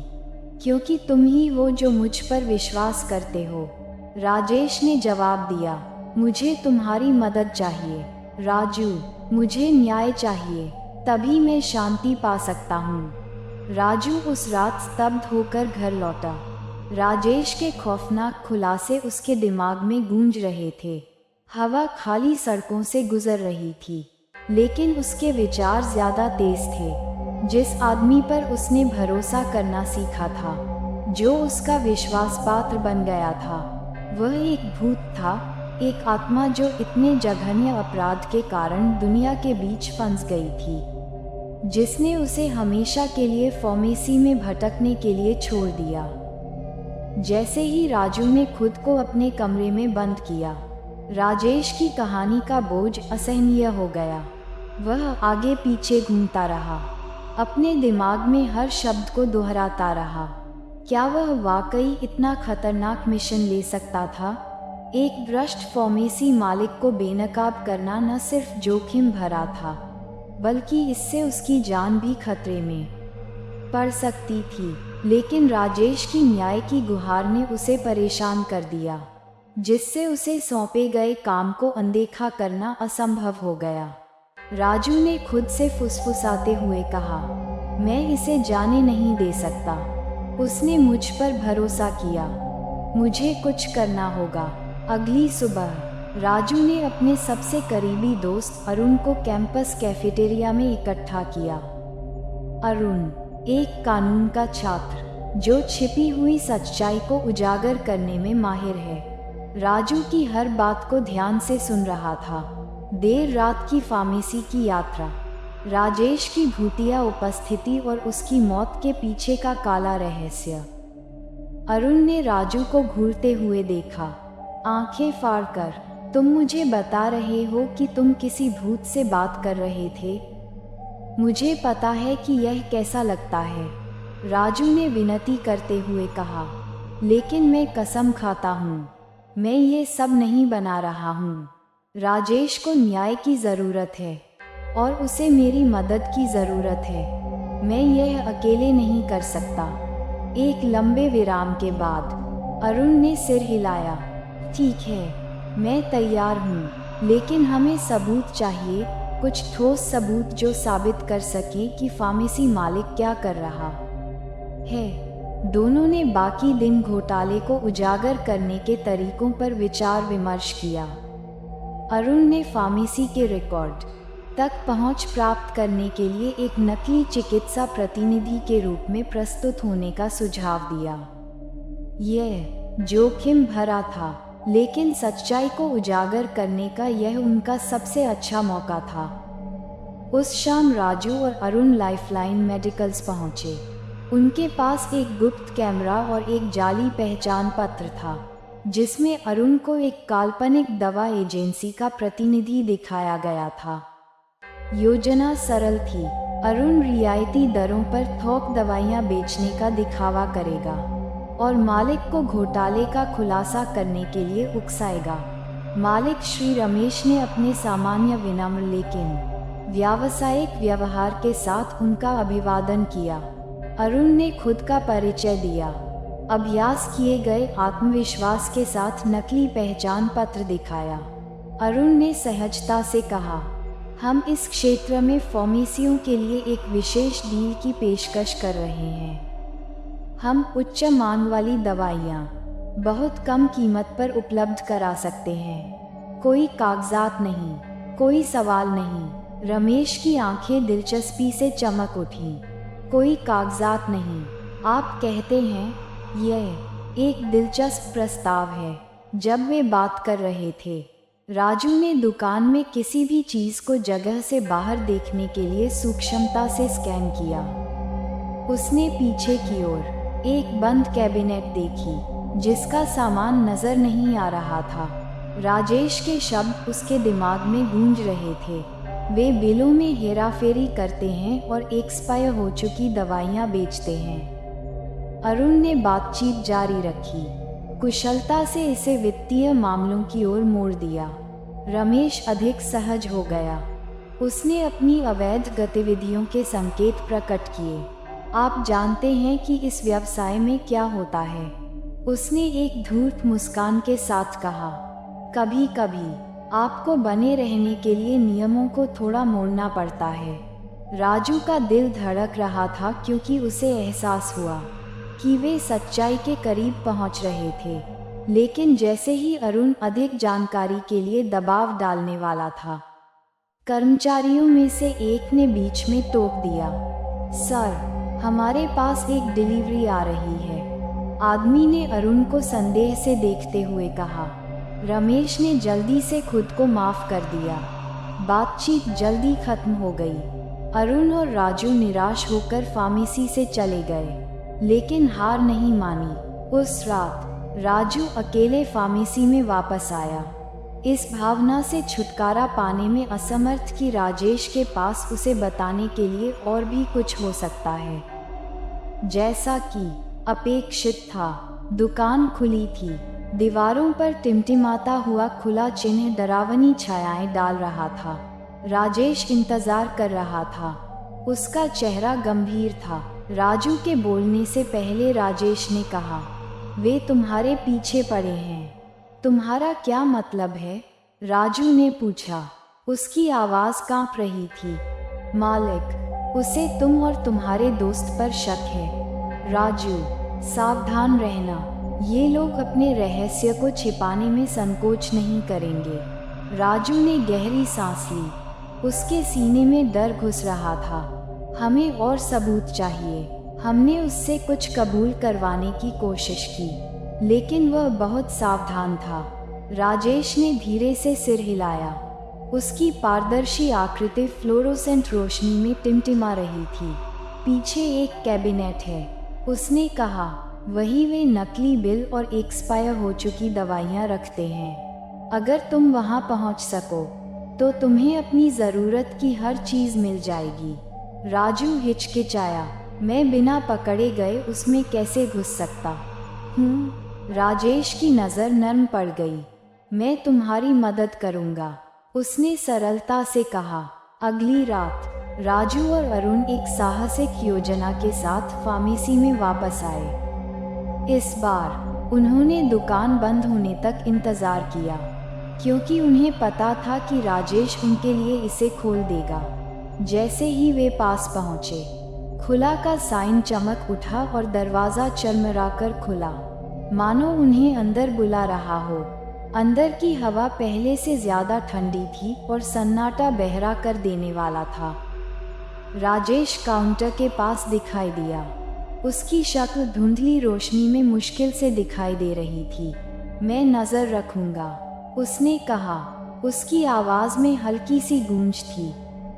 क्योंकि तुम ही हो जो मुझ पर विश्वास करते हो, राजेश ने जवाब दिया। मुझे तुम्हारी मदद चाहिए राजू, मुझे न्याय चाहिए, तभी मैं शांति पा सकता हूँ। राजू उस रात स्तब्ध होकर घर लौटा। राजेश के खौफनाक खुलासे उसके दिमाग में गूंज रहे थे। हवा खाली सड़कों से गुजर रही थी, लेकिन उसके विचार ज्यादा तेज थे। जिस आदमी पर उसने भरोसा करना सीखा था, जो उसका विश्वास पात्र बन गया था, वह एक भूत था, एक आत्मा जो इतने जघन्य अपराध के कारण दुनिया के बीच फंस गई थी, जिसने उसे हमेशा के लिए फार्मेसी में भटकने के लिए छोड़ दिया। जैसे ही राजू ने खुद को अपने कमरे में बंद किया, राजेश की कहानी का बोझ असहनीय हो गया। वह आगे पीछे घूमता रहा, अपने दिमाग में हर शब्द को दोहराता रहा। क्या वह वाकई इतना खतरनाक मिशन ले सकता था? एक भ्रष्ट फार्मेसी मालिक को बेनकाब करना न सिर्फ जोखिम भरा था, बल्कि इससे उसकी जान भी खतरे में पड़ सकती थी। लेकिन राजेश की न्याय की गुहार ने उसे परेशान कर दिया, जिससे उसे सौंपे गए काम को अनदेखा करना असंभव हो गया। राजू ने खुद से फुसफुसाते हुए कहा, मैं इसे जाने नहीं दे सकता। उसने मुझ पर भरोसा किया, मुझे कुछ करना होगा। अगली सुबह राजू ने अपने सबसे करीबी दोस्त अरुण को कैंपस कैफेटेरिया में इकट्ठा किया। अरुण एक कानून का छात्र जो छिपी हुई सच्चाई को उजागर करने में माहिर है, राजू की हर बात को ध्यान से सुन रहा था। देर रात की फार्मेसी की यात्रा, राजेश की भूतिया उपस्थिति और उसकी मौत के पीछे का काला रहस्य। अरुण ने राजू को घूरते हुए देखा, आंखें फाड़कर। तुम मुझे बता रहे हो कि तुम किसी भूत से बात कर रहे थे? मुझे पता है कि यह कैसा लगता है, राजू ने विनती करते हुए कहा, लेकिन मैं कसम खाता हूँ, मैं ये सब नहीं बना रहा हूँ। राजेश को न्याय की ज़रूरत है और उसे मेरी मदद की ज़रूरत है। मैं यह अकेले नहीं कर सकता। एक लंबे विराम के बाद अरुण ने सिर हिलाया। ठीक है, मैं तैयार हूँ, लेकिन हमें सबूत चाहिए, कुछ ठोस सबूत जो साबित कर सके कि फार्मेसी मालिक क्या कर रहा है। दोनों ने बाकी दिन घोटाले को उजागर करने के तरीकों पर विचार विमर्श किया। अरुण ने फार्मेसी के रिकॉर्ड तक पहुंच प्राप्त करने के लिए एक नकली चिकित्सा प्रतिनिधि के रूप में प्रस्तुत होने का सुझाव दिया। यह जोखिम भरा था, लेकिन सच्चाई को उजागर करने का यह उनका सबसे अच्छा मौका था। उस शाम राजू और अरुण लाइफलाइन मेडिकल्स पहुंचे। उनके पास एक गुप्त कैमरा और एक जाली पहचान पत्र था, जिसमें अरुण को एक काल्पनिक दवा एजेंसी का प्रतिनिधि दिखाया गया था। योजना सरल थी। अरुण रियायती दरों पर थोक दवाइयां बेचने का दिखावा करेगा और मालिक को घोटाले का खुलासा करने के लिए उकसाएगा। मालिक श्री रमेश ने अपने सामान्य विनम्र लेकिन व्यावसायिक व्यवहार के साथ उनका अभिवादन किया। अरुण ने खुद का परिचय दिया। अभ्यास किए गए आत्मविश्वास के साथ नकली पहचान पत्र दिखाया। अरुण ने सहजता से कहा, हम इस क्षेत्र में फार्मेसियों के लिए एक विशेष डील की पेशकश कर रहे हैं। हम उच्च मांग वाली दवाइयाँ बहुत कम कीमत पर उपलब्ध करा सकते हैं। कोई कागजात नहीं, कोई सवाल नहीं। रमेश की आंखें दिलचस्पी से चमक उठीं। कोई कागजात नहीं, आप कहते हैं? यह एक दिलचस्प प्रस्ताव है। जब वे बात कर रहे थे, राजू ने दुकान में किसी भी चीज को जगह से बाहर देखने के लिए सूक्ष्मता से स्कैन किया। उसने पीछे की ओर एक बंद कैबिनेट देखी, जिसका सामान नजर नहीं आ रहा था। राजेश के शब्द उसके दिमाग में गूंज रहे थे। वे बिलों में हेराफेरी करते हैं और एक्सपायर हो चुकी दवाइयाँ बेचते हैं। अरुण ने बातचीत जारी रखी, कुशलता से इसे वित्तीय मामलों की ओर मोड़ दिया। रमेश अधिक सहज हो गया। उसने अपनी अवैध गतिविधियों के संकेत प्रकट किए। आप जानते हैं कि इस व्यवसाय में क्या होता है? उसने एक धूर्त मुस्कान के साथ कहा, कभी कभी आपको बने रहने के लिए नियमों को थोड़ा मोड़ना पड़ता है। राजू का दिल धड़क रहा था, क्योंकि उसे एहसास हुआ कि वे सच्चाई के करीब पहुंच रहे थे। लेकिन जैसे ही अरुण अधिक जानकारी के लिए दबाव डालने वाला था, कर्मचारियों में से एक ने बीच में टोक दिया, सर, हमारे पास एक डिलीवरी आ रही है। आदमी ने अरुण को संदेह से देखते हुए कहा। रमेश ने जल्दी से खुद को माफ कर दिया। बातचीत जल्दी खत्म हो गई। अरुण और राजू निराश होकर फार्मेसी से चले गए, लेकिन हार नहीं मानी। उस रात राजू अकेले फार्मेसी में वापस आया, इस भावना से छुटकारा पाने में असमर्थ कि राजेश के पास उसे बताने के लिए और भी कुछ हो सकता है। जैसा कि अपेक्षित था, दुकान खुली थी। दीवारों पर टिमटिमाता हुआ खुला चिन्ह डरावनी छायाएं डाल रहा था। राजेश इंतजार कर रहा था। उसका चेहरा गंभीर था। राजू के बोलने से पहले राजेश ने कहा, वे तुम्हारे पीछे पड़े हैं। तुम्हारा क्या मतलब है? राजू ने पूछा। उसकी आवाज़ कांप रही थी। मालिक, उसे तुम और तुम्हारे दोस्त पर शक है। राजू, सावधान रहना। ये लोग अपने रहस्य को छिपाने में संकोच नहीं करेंगे। राजू ने गहरी सांस ली। उसके सीने में डर घुस रहा था। हमें और सबूत चाहिए। हमने उससे कुछ कबूल करवाने की कोशिश की, लेकिन वह बहुत सावधान था। राजेश ने धीरे से सिर हिलाया। उसकी पारदर्शी आकृति फ्लोरोसेंट रोशनी में टिमटिमा रही थी। पीछे एक कैबिनेट है, उसने कहा। वही वे नकली बिल और एक्सपायर हो चुकी दवाइयाँ रखते हैं। अगर तुम वहाँ पहुँच सको, तो तुम्हें अपनी ज़रूरत की हर चीज़ मिल जाएगी। राजू हिचकिचाया। मैं बिना पकड़े गए उसमें कैसे घुस सकता हूँ? राजेश की नज़र नर्म पड़ गई। मैं तुम्हारी मदद करूँगा, उसने सरलता से कहा। अगली रात राजू और अरुण एक साहसिक योजना के साथ फार्मेसी में वापस आए। इस बार उन्होंने दुकान बंद होने तक इंतज़ार किया, क्योंकि उन्हें पता था कि राजेश उनके लिए इसे खोल देगा। जैसे ही वे पास पहुँचे, खुला का साइन चमक उठा और दरवाज़ा चरमराकर खुला, मानो उन्हें अंदर बुला रहा हो। अंदर की हवा पहले से ज्यादा ठंडी थी और सन्नाटा बहरा कर देने वाला था। राजेश काउंटर के पास दिखाई दिया। उसकी शक्ल धुंधली रोशनी में मुश्किल से दिखाई दे रही थी। मैं नजर रखूंगा, उसने कहा। उसकी आवाज में हल्की सी गूंज थी।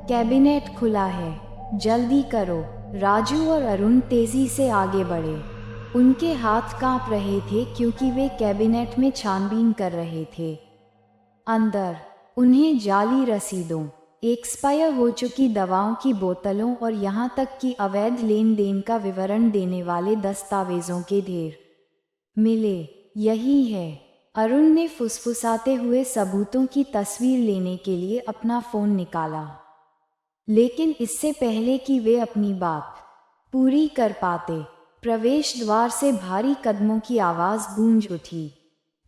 कैबिनेट खुला है, जल्दी करो। राजू और अरुण तेजी से आगे बढ़े। उनके हाथ कांप रहे थे क्योंकि वे कैबिनेट में छानबीन कर रहे थे। अंदर उन्हें जाली रसीदों, एक्सपायर हो चुकी दवाओं की बोतलों और यहाँ तक कि अवैध लेन देन का विवरण देने वाले दस्तावेजों के ढेर मिले। यही है, अरुण ने फुसफुसाते हुए सबूतों की तस्वीर लेने के लिए अपना फोन निकाला। लेकिन इससे पहले कि वे अपनी बात पूरी कर पाते, प्रवेश द्वार से भारी कदमों की आवाज गूंज उठी।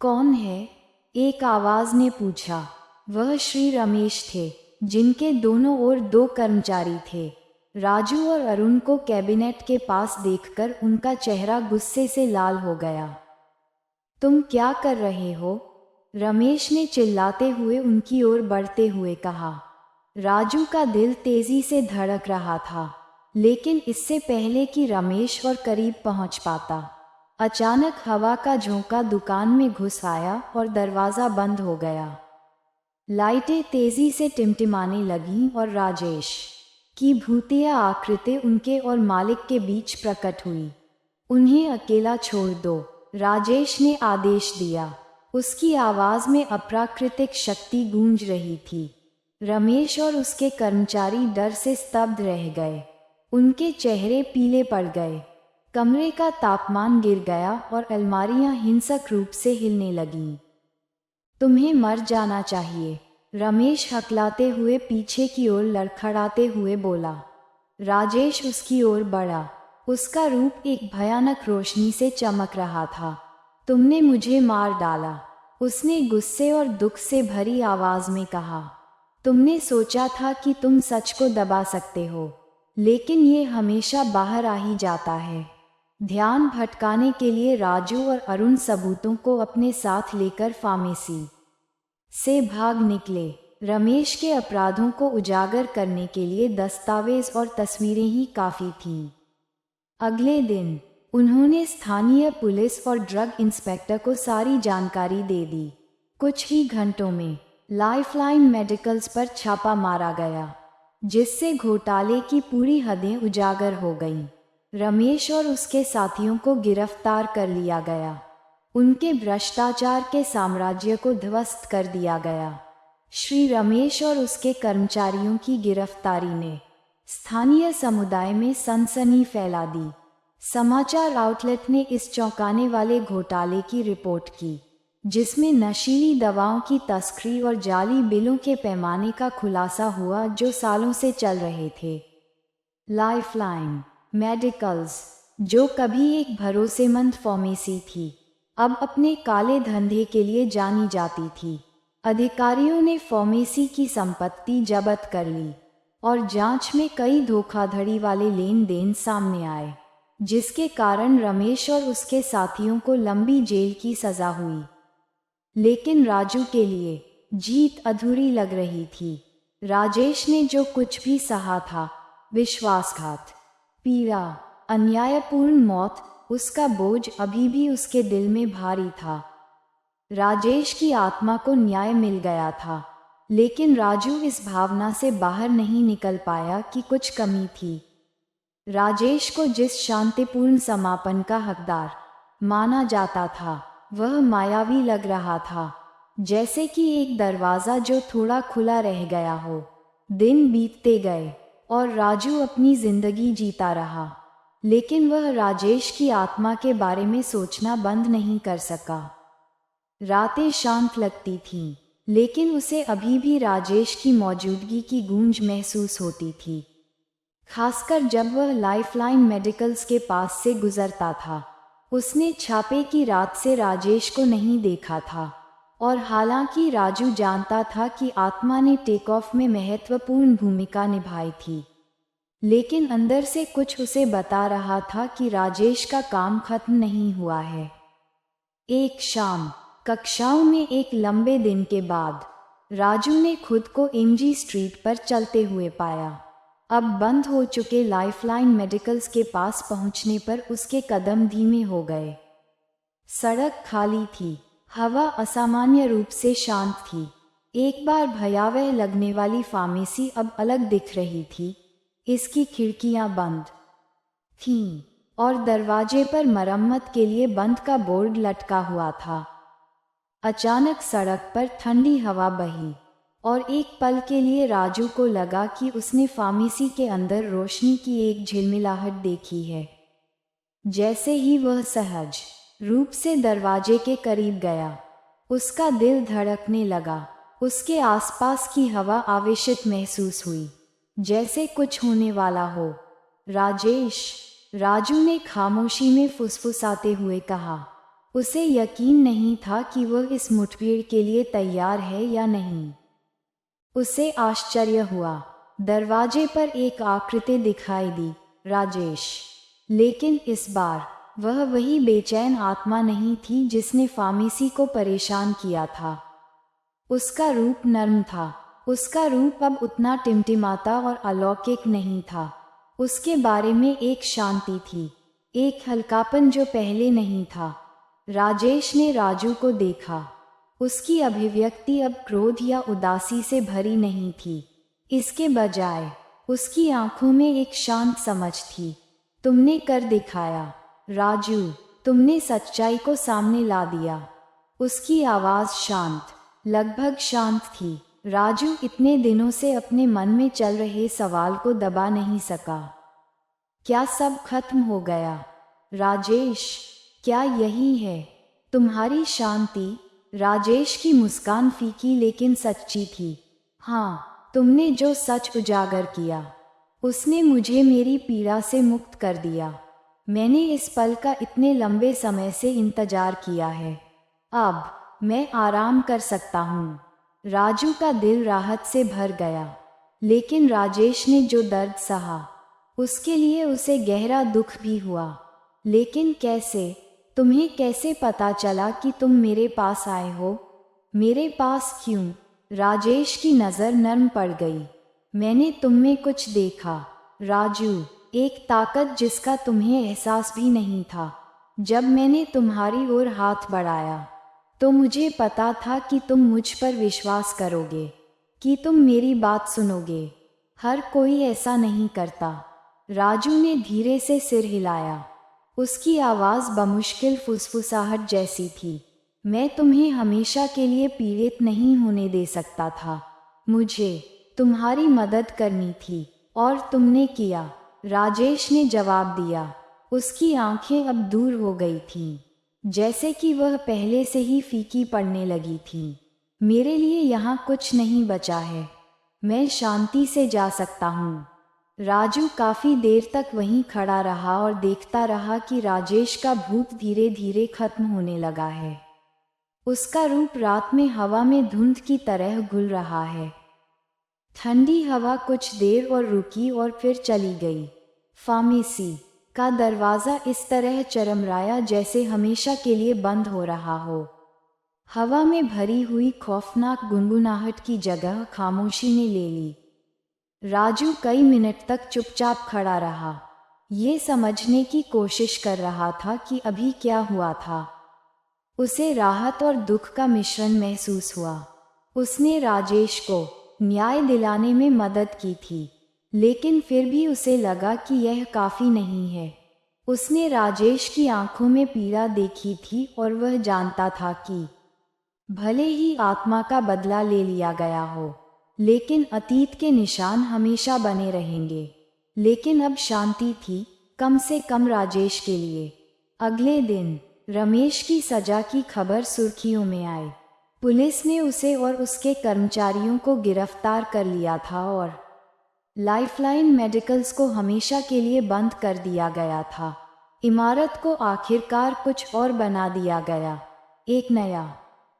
कौन है? एक आवाज ने पूछा। वह श्री रमेश थे, जिनके दोनों ओर 2 कर्मचारी थे। राजू और अरुण को कैबिनेट के पास देखकर उनका चेहरा गुस्से से लाल हो गया। तुम क्या कर रहे हो? रमेश ने चिल्लाते हुए उनकी ओर बढ़ते हुए कहा। राजू का दिल तेजी से धड़क रहा था, लेकिन इससे पहले कि रमेश और करीब पहुंच पाता, अचानक हवा का झोंका दुकान में घुस आया और दरवाज़ा बंद हो गया। लाइटें तेजी से टिमटिमाने लगीं और राजेश की भूतिया आकृति उनके और मालिक के बीच प्रकट हुई। उन्हें अकेला छोड़ दो, राजेश ने आदेश दिया। उसकी आवाज़ में अप्राकृतिक शक्ति गूंज रही थी। रमेश और उसके कर्मचारी डर से स्तब्ध रह गए। उनके चेहरे पीले पड़ गए। कमरे का तापमान गिर गया और अलमारियां हिंसक रूप से हिलने लगीं। तुम्हें मर जाना चाहिए, रमेश हकलाते हुए पीछे की ओर लड़खड़ाते हुए बोला। राजेश उसकी ओर बढ़ा। उसका रूप एक भयानक रोशनी से चमक रहा था। तुमने मुझे मार डाला, उसने गुस्से और दुख से भरी आवाज में कहा। तुमने सोचा था कि तुम सच को दबा सकते हो, लेकिन ये हमेशा बाहर आ ही जाता है। ध्यान भटकाने के लिए राजू और अरुण सबूतों को अपने साथ लेकर फार्मेसी से भाग निकले। रमेश के अपराधों को उजागर करने के लिए दस्तावेज और तस्वीरें ही काफ़ी थीं। अगले दिन उन्होंने स्थानीय पुलिस और ड्रग इंस्पेक्टर को सारी जानकारी दे दी। कुछ ही घंटों में लाइफलाइन मेडिकल्स पर छापा मारा गया, जिससे घोटाले की पूरी हदें उजागर हो गईं। रमेश और उसके साथियों को गिरफ्तार कर लिया गया। उनके भ्रष्टाचार के साम्राज्य को ध्वस्त कर दिया गया। श्री रमेश और उसके कर्मचारियों की गिरफ्तारी ने स्थानीय समुदाय में सनसनी फैला दी। समाचार आउटलेट ने इस चौंकाने वाले घोटाले की रिपोर्ट की, जिसमें नशीली दवाओं की तस्करी और जाली बिलों के पैमाने का खुलासा हुआ जो सालों से चल रहे थे। लाइफलाइन मेडिकल्स, जो कभी एक भरोसेमंद फार्मेसी थी, अब अपने काले धंधे के लिए जानी जाती थी। अधिकारियों ने फार्मेसी की संपत्ति जब्त कर ली और जांच में कई धोखाधड़ी वाले लेन देन सामने आए, जिसके कारण रमेश और उसके साथियों को लंबी जेल की सजा हुई। लेकिन राजू के लिए जीत अधूरी लग रही थी। राजेश ने जो कुछ भी सहा था, विश्वासघात, पीड़ा, अन्यायपूर्ण मौत, उसका बोझ अभी भी उसके दिल में भारी था। राजेश की आत्मा को न्याय मिल गया था, लेकिन राजू इस भावना से बाहर नहीं निकल पाया कि कुछ कमी थी। राजेश को जिस शांतिपूर्ण समापन का हकदार माना जाता था, वह मायावी लग रहा था, जैसे कि एक दरवाज़ा जो थोड़ा खुला रह गया हो। दिन बीतते गए और राजू अपनी जिंदगी जीता रहा, लेकिन वह राजेश की आत्मा के बारे में सोचना बंद नहीं कर सका। रातें शांत लगती थीं, लेकिन उसे अभी भी राजेश की मौजूदगी की गूंज महसूस होती थी, खासकर जब वह लाइफलाइन मेडिकल्स के पास से गुजरता था। उसने छापे की रात से राजेश को नहीं देखा था, और हालांकि राजू जानता था कि आत्मा ने टेक ऑफ में महत्वपूर्ण भूमिका निभाई थी, लेकिन अंदर से कुछ उसे बता रहा था कि राजेश का काम खत्म नहीं हुआ है। एक शाम कक्षाओं में एक लंबे दिन के बाद राजू ने खुद को एमजी स्ट्रीट पर चलते हुए पाया। अब बंद हो चुके लाइफलाइन मेडिकल्स के पास पहुंचने पर उसके कदम धीमे हो गए। सड़क खाली थी, हवा असामान्य रूप से शांत थी। एक बार भयावह लगने वाली फार्मेसी अब अलग दिख रही थी। इसकी खिड़कियां बंद थीं और दरवाजे पर मरम्मत के लिए बंद का बोर्ड लटका हुआ था। अचानक सड़क पर ठंडी हवा बही और एक पल के लिए राजू को लगा कि उसने फार्मेसी के अंदर रोशनी की एक झिलमिलाहट देखी है। जैसे ही वह सहज रूप से दरवाजे के करीब गया, उसका दिल धड़कने लगा। उसके आसपास की हवा आवेशित महसूस हुई, जैसे कुछ होने वाला हो। राजेश, राजू ने खामोशी में फुसफुसाते हुए कहा। उसे यकीन नहीं था कि वह इस मुठभेड़ के लिए तैयार है या नहीं। उसे आश्चर्य हुआ। दरवाजे पर एक आकृति दिखाई दी, राजेश। लेकिन इस बार वह वही बेचैन आत्मा नहीं थी जिसने फार्मेसी को परेशान किया था। उसका रूप नर्म था। उसका रूप अब उतना टिमटिमाता और अलौकिक नहीं था। उसके बारे में एक शांति थी, एक हल्कापन जो पहले नहीं था। राजेश ने राजू को देखा। उसकी अभिव्यक्ति अब क्रोध या उदासी से भरी नहीं थी। इसके बजाय उसकी आंखों में एक शांत समझ थी। तुमने कर दिखाया राजू, तुमने सच्चाई को सामने ला दिया। उसकी आवाज़ शांत, लगभग शांत थी। राजू इतने दिनों से अपने मन में चल रहे सवाल को दबा नहीं सका। क्या सब खत्म हो गया? राजेश, क्या यही है तुम्हारी शांति? राजेश की मुस्कान फीकी लेकिन सच्ची थी। हाँ, तुमने जो सच उजागर किया, उसने मुझे मेरी पीड़ा से मुक्त कर दिया। मैंने इस पल का इतने लंबे समय से इंतजार किया है। अब मैं आराम कर सकता हूँ। राजू का दिल राहत से भर गया। लेकिन राजेश ने जो दर्द सहा, उसके लिए उसे गहरा दुख भी हुआ। लेकिन कैसे? तुम्हें कैसे पता चला कि तुम मेरे पास आए हो? मेरे पास क्यों? राजेश की नज़र नर्म पड़ गई। मैंने तुम में कुछ देखा राजू, एक ताकत जिसका तुम्हें एहसास भी नहीं था। जब मैंने तुम्हारी ओर हाथ बढ़ाया तो मुझे पता था कि तुम मुझ पर विश्वास करोगे, कि तुम मेरी बात सुनोगे। हर कोई ऐसा नहीं करता। राजू ने धीरे से सिर हिलाया। उसकी आवाज़ बमुश्किल फुसफुसाहट जैसी थी। मैं तुम्हें हमेशा के लिए पीड़ित नहीं होने दे सकता था। मुझे तुम्हारी मदद करनी थी और तुमने किया। राजेश ने जवाब दिया। उसकी आंखें अब दूर हो गई थीं, जैसे कि वह पहले से ही फीकी पड़ने लगी थीं। मेरे लिए यहाँ कुछ नहीं बचा है। मैं शांति से जा सकता हूँ। राजू काफी देर तक वहीं खड़ा रहा और देखता रहा कि राजेश का भूत धीरे धीरे खत्म होने लगा है। उसका रूप रात में हवा में धुंध की तरह घुल रहा है। ठंडी हवा कुछ देर और रुकी और फिर चली गई। फार्मेसी का दरवाज़ा इस तरह चरमराया जैसे हमेशा के लिए बंद हो रहा हो। हवा में भरी हुई खौफनाक गुनगुनाहट की जगह खामोशी ने ले ली। राजू कई मिनट तक चुपचाप खड़ा रहा, ये समझने की कोशिश कर रहा था कि अभी क्या हुआ था। उसे राहत और दुख का मिश्रण महसूस हुआ। उसने राजेश को न्याय दिलाने में मदद की थी, लेकिन फिर भी उसे लगा कि यह काफ़ी नहीं है। उसने राजेश की आंखों में पीड़ा देखी थी और वह जानता था कि भले ही आत्मा का बदला ले लिया गया हो, लेकिन अतीत के निशान हमेशा बने रहेंगे। लेकिन अब शांति थी, कम से कम राजेश के लिए। अगले दिन रमेश की सजा की खबर सुर्खियों में आई। पुलिस ने उसे और उसके कर्मचारियों को गिरफ्तार कर लिया था और लाइफलाइन मेडिकल्स को हमेशा के लिए बंद कर दिया गया था। इमारत को आखिरकार कुछ और बना दिया गया, एक नया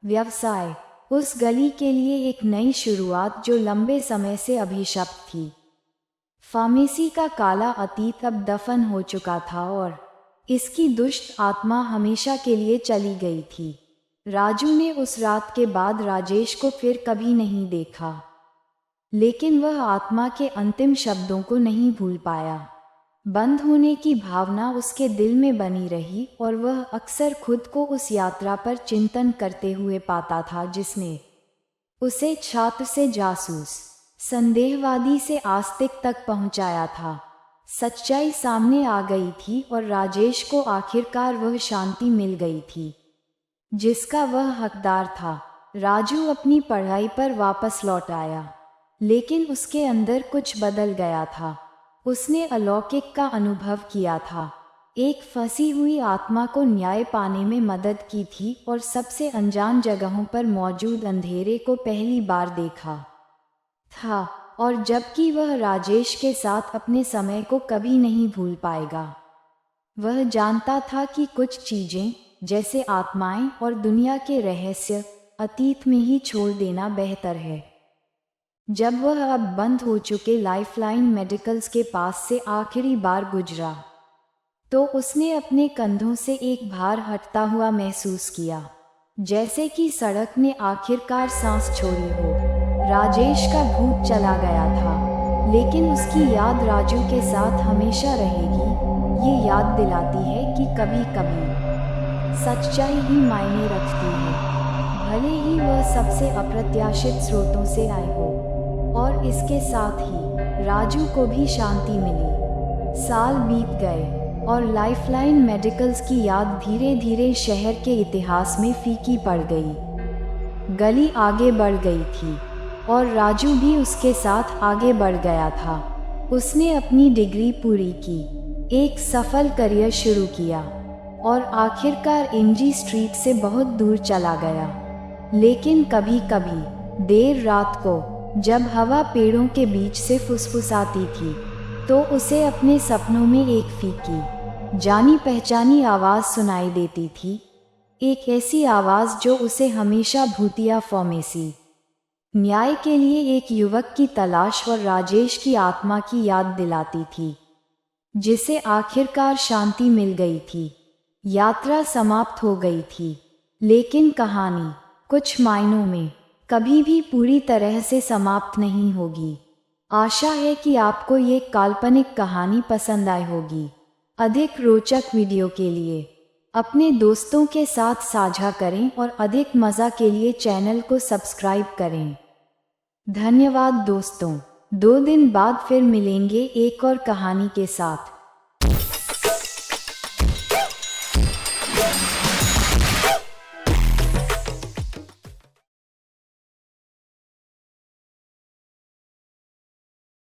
व्यवसाय, उस गली के लिए एक नई शुरुआत जो लंबे समय से अभिशप्त थी। फार्मेसी का काला अतीत अब दफन हो चुका था और इसकी दुष्ट आत्मा हमेशा के लिए चली गई थी। राजू ने उस रात के बाद राजेश को फिर कभी नहीं देखा, लेकिन वह आत्मा के अंतिम शब्दों को नहीं भूल पाया। बंद होने की भावना उसके दिल में बनी रही और वह अक्सर खुद को उस यात्रा पर चिंतन करते हुए पाता था जिसने उसे छात्र से जासूस, संदेहवादी से आस्तिक तक पहुंचाया था। सच्चाई सामने आ गई थी और राजेश को आखिरकार वह शांति मिल गई थी जिसका वह हकदार था। राजू अपनी पढ़ाई पर वापस लौट आया, लेकिन उसके अंदर कुछ बदल गया था। उसने अलौकिक का अनुभव किया था, एक फंसी हुई आत्मा को न्याय पाने में मदद की थी और सबसे अनजान जगहों पर मौजूद अंधेरे को पहली बार देखा था। और जबकि वह राजेश के साथ अपने समय को कभी नहीं भूल पाएगा। वह जानता था कि कुछ चीजें, जैसे आत्माएं और दुनिया के रहस्य, अतीत में ही छोड़ देना बेहतर है। जब वह अब बंद हो चुके लाइफलाइन मेडिकल्स के पास से आखिरी बार गुजरा, तो उसने अपने कंधों से एक भार हटता हुआ महसूस किया, जैसे कि सड़क ने आखिरकार सांस छोड़ी हो। राजेश का भूत चला गया था, लेकिन उसकी याद राजू के साथ हमेशा रहेगी। ये याद दिलाती है कि कभी कभी सच्चाई ही मायने रखती है, भले ही वह सबसे अप्रत्याशित स्रोतों से आए हो। और इसके साथ ही राजू को भी शांति मिली। साल बीत गए और लाइफलाइन मेडिकल्स की याद धीरे धीरे शहर के इतिहास में फीकी पड़ गई। गली आगे बढ़ गई थी और राजू भी उसके साथ आगे बढ़ गया था। उसने अपनी डिग्री पूरी की, एक सफल करियर शुरू किया और आखिरकार एमजी स्ट्रीट से बहुत दूर चला गया। लेकिन कभी कभी देर रात को जब हवा पेड़ों के बीच से फुसफुसाती थी, तो उसे अपने सपनों में एक फीकी, जानी पहचानी आवाज़ सुनाई देती थी। एक ऐसी आवाज़ जो उसे हमेशा भूतिया फॉर्मेसी, न्याय के लिए एक युवक की तलाश और राजेश की आत्मा की याद दिलाती थी, जिसे आखिरकार शांति मिल गई थी। यात्रा समाप्त हो गई थी, लेकिन कहानी कुछ मायनों में कभी भी पूरी तरह से समाप्त नहीं होगी। आशा है कि आपको ये काल्पनिक कहानी पसंद आई होगी। अधिक रोचक वीडियो के लिए अपने दोस्तों के साथ साझा करें और अधिक मज़ा के लिए चैनल को सब्सक्राइब करें। धन्यवाद दोस्तों। 2 दिन बाद फिर मिलेंगे एक और कहानी के साथ।